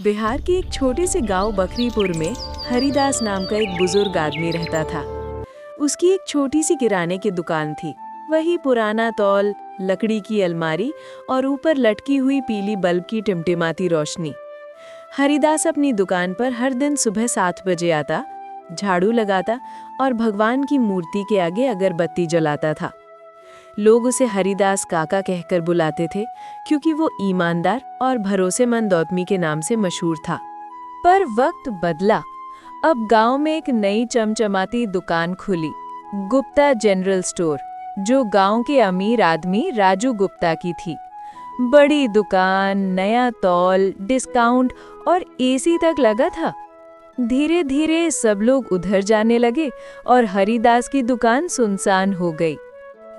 बिहार के एक छोटे से गांव बकरीपुर में हरिदास नाम का एक बुजुर्ग आदमी रहता था। उसकी एक छोटी सी किराने की दुकान थी। वही पुराना तौल, लकड़ी की अलमारी और ऊपर लटकी हुई पीली बल्ब की टिमटिमाती रोशनी। हरिदास अपनी दुकान पर हर दिन सुबह 7 बजे आता, झाड़ू लगाता और भगवान की मूर्ति के आगे अगरबत्ती जलाता था। लोग उसे हरिदास काका कहकर बुलाते थे, क्योंकि वो ईमानदार और भरोसेमंद आदमी के नाम से मशहूर था। पर वक्त बदला। अब गांव में एक नई चमचमाती दुकान खुली, गुप्ता जनरल स्टोर, जो गांव के अमीर आदमी राजू गुप्ता की थी। बड़ी दुकान, नया तौल, डिस्काउंट और एसी तक लगा था। धीरे धीरे सब लोग उधर जाने लगे और हरिदास की दुकान सुनसान हो गई।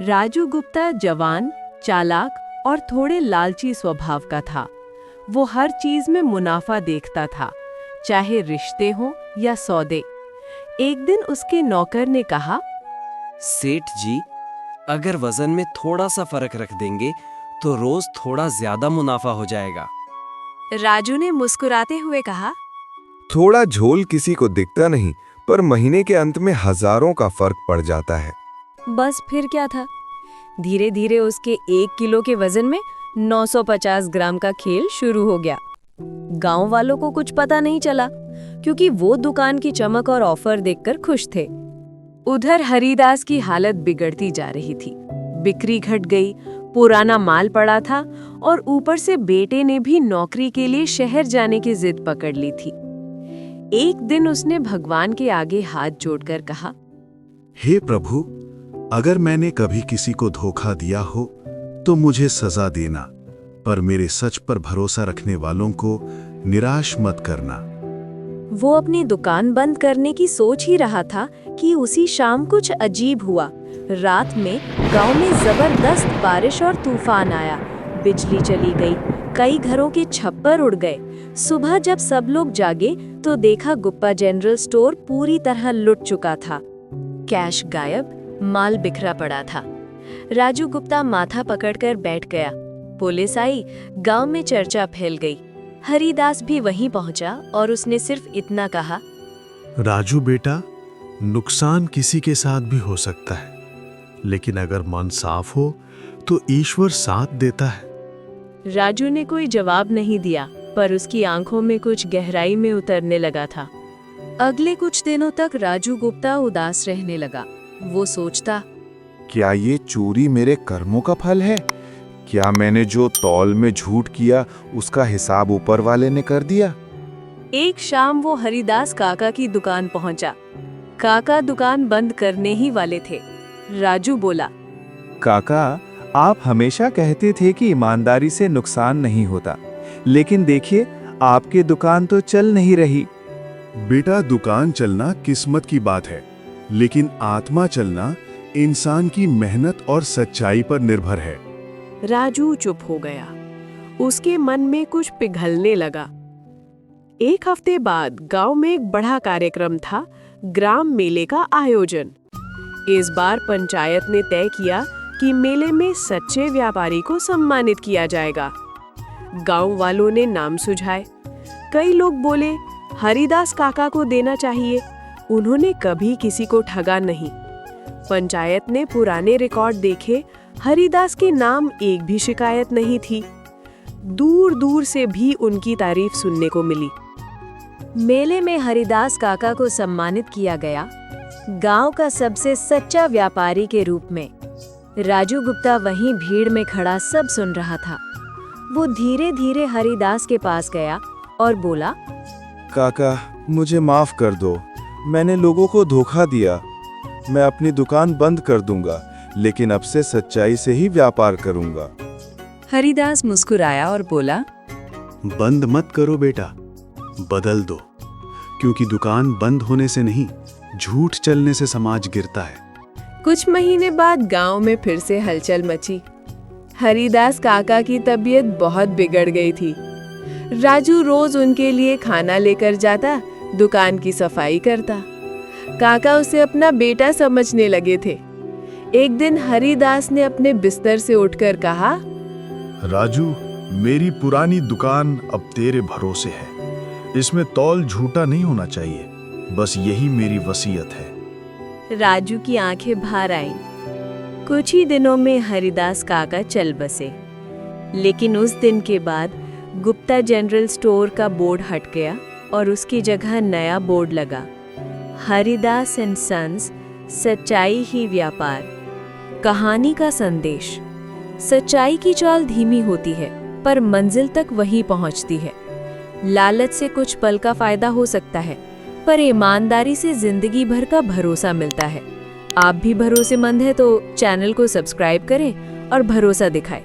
राजू गुप्ता जवान, चालाक और थोड़े लालची स्वभाव का था। वो हर चीज में मुनाफा देखता था, चाहे रिश्ते हों या सौदे। एक दिन उसके नौकर ने कहा, सेठ जी, अगर वजन में थोड़ा सा फर्क रख देंगे तो रोज थोड़ा ज्यादा मुनाफा हो जाएगा। राजू ने मुस्कुराते हुए कहा, थोड़ा झोल किसी को दिखता नहीं, पर महीने के अंत में हजारों का फर्क पड़ जाता है। बस फिर क्या था। धीरे धीरे उसके 1 किलो के वजन में 950 ग्राम का खेल शुरू हो गया। गांव वालों को कुछ पता नहीं चला, क्योंकि वो दुकान की चमक और ऑफर देखकर खुश थे। उधर हरिदास की हालत बिगड़ती जा रही थी। बिक्री घट गई, पुराना माल पड़ा था और ऊपर से बेटे ने भी नौकरी के लिए शहर जाने की जिद पकड़ ली थी। एक दिन उसने भगवान के आगे हाथ जोड़कर कहा, हे प्रभु, अगर मैंने कभी किसी को धोखा दिया हो तो मुझे सजा देना, पर मेरे सच पर भरोसा रखने वालों को निराश मत करना। वो अपनी दुकान बंद करने की सोच ही रहा था कि उसी शाम कुछ अजीब हुआ। रात में गांव में जबरदस्त बारिश और तूफान आया। बिजली चली गई, कई घरों के छप्पर उड़ गए। सुबह जब सब लोग जागे तो देखा गुप्ता जनरल स्टोर पूरी तरह लुट चुका था। कैश गायब, माल बिखरा पड़ा था। राजू गुप्ता माथा पकड़कर बैठ गया। पुलिस आई, गांव में चर्चा फैल गई। हरिदास भी वहीं पहुंचा और उसने सिर्फ इतना कहा, राजू बेटा, नुकसान किसी के साथ भी हो सकता है, लेकिन अगर मन साफ हो तो ईश्वर साथ देता है। राजू ने कोई जवाब नहीं दिया, पर उसकी आंखों में कुछ गहराई में उतरने लगा था। अगले कुछ दिनों तक राजू गुप्ता उदास रहने लगा। वो सोचता, क्या ये चोरी मेरे कर्मों का फल है? क्या मैंने जो तौल में झूठ किया उसका हिसाब ऊपर वाले ने कर दिया? एक शाम वो हरिदास काका की दुकान पहुंचा। काका दुकान बंद करने ही वाले थे। राजू बोला, काका, आप हमेशा कहते थे कि ईमानदारी से नुकसान नहीं होता, लेकिन देखिए आपकी दुकान तो चल नहीं रही। बेटा, दुकान चलना किस्मत की बात है, लेकिन आत्मा चलना इंसान की मेहनत और सच्चाई पर निर्भर है। राजू चुप हो गया। उसके मन में कुछ पिघलने लगा। एक हफ्ते बाद गांव में एक बड़ा कार्यक्रम था, ग्राम मेले का आयोजन। इस बार पंचायत ने तय किया कि मेले में सच्चे व्यापारी को सम्मानित किया जाएगा। गांव वालों ने नाम सुझाए। कई लोग बोले, हरिदास काका को देना चाहिए, उन्होंने कभी किसी को ठगा नहीं। पंचायत ने पुराने रिकॉर्ड देखे, हरिदास के नाम एक भी शिकायत नहीं थी। दूर दूर से भी उनकी तारीफ सुनने को मिली। मेले में हरिदास काका को सम्मानित किया गया, गांव का सबसे सच्चा व्यापारी के रूप में। राजू गुप्ता वहीं भीड़ में खड़ा सब सुन रहा था। वो धीरे धीरे हरिदास के पास गया और बोला, काका, मुझे माफ कर दो, मैंने लोगों को धोखा दिया। मैं अपनी दुकान बंद कर दूंगा, लेकिन अब से सच्चाई से ही व्यापार करूंगा। हरिदास मुस्कुराया और बोला, बंद मत करो बेटा, बदल दो, क्योंकि दुकान बंद होने से नहीं, झूठ चलने से समाज गिरता है। कुछ महीने बाद गांव में फिर से हलचल मची। हरिदास काका की तबीयत बहुत बिगड़ गई थी। राजू रोज उनके लिए खाना लेकर जाता, दुकान की सफाई करता। काका उसे अपना बेटा समझने लगे थे। एक दिन हरिदास ने अपने बिस्तर से उठकर कहा, राजू, मेरी पुरानी दुकान अब तेरे भरोसे है। इसमें तौल झूठा नहीं होना चाहिए, बस यही मेरी वसीयत है। राजू की आंखें भर आईं। कुछ ही दिनों में हरिदास काका चल बसे, लेकिन उस दिन के बाद गुप्ता जनरल स्टोर का बोर्ड हट गया और उसकी जगह नया बोर्ड लगा, हरिदास एंड सन्स, सच्चाई ही व्यापार। कहानी का संदेश: सच्चाई की चाल धीमी होती है पर मंजिल तक वही पहुंचती है। लालच से कुछ पल का फायदा हो सकता है, पर ईमानदारी से जिंदगी भर का भरोसा मिलता है। आप भी भरोसेमंद हैं तो चैनल को सब्सक्राइब करें और भरोसा दिखाएं।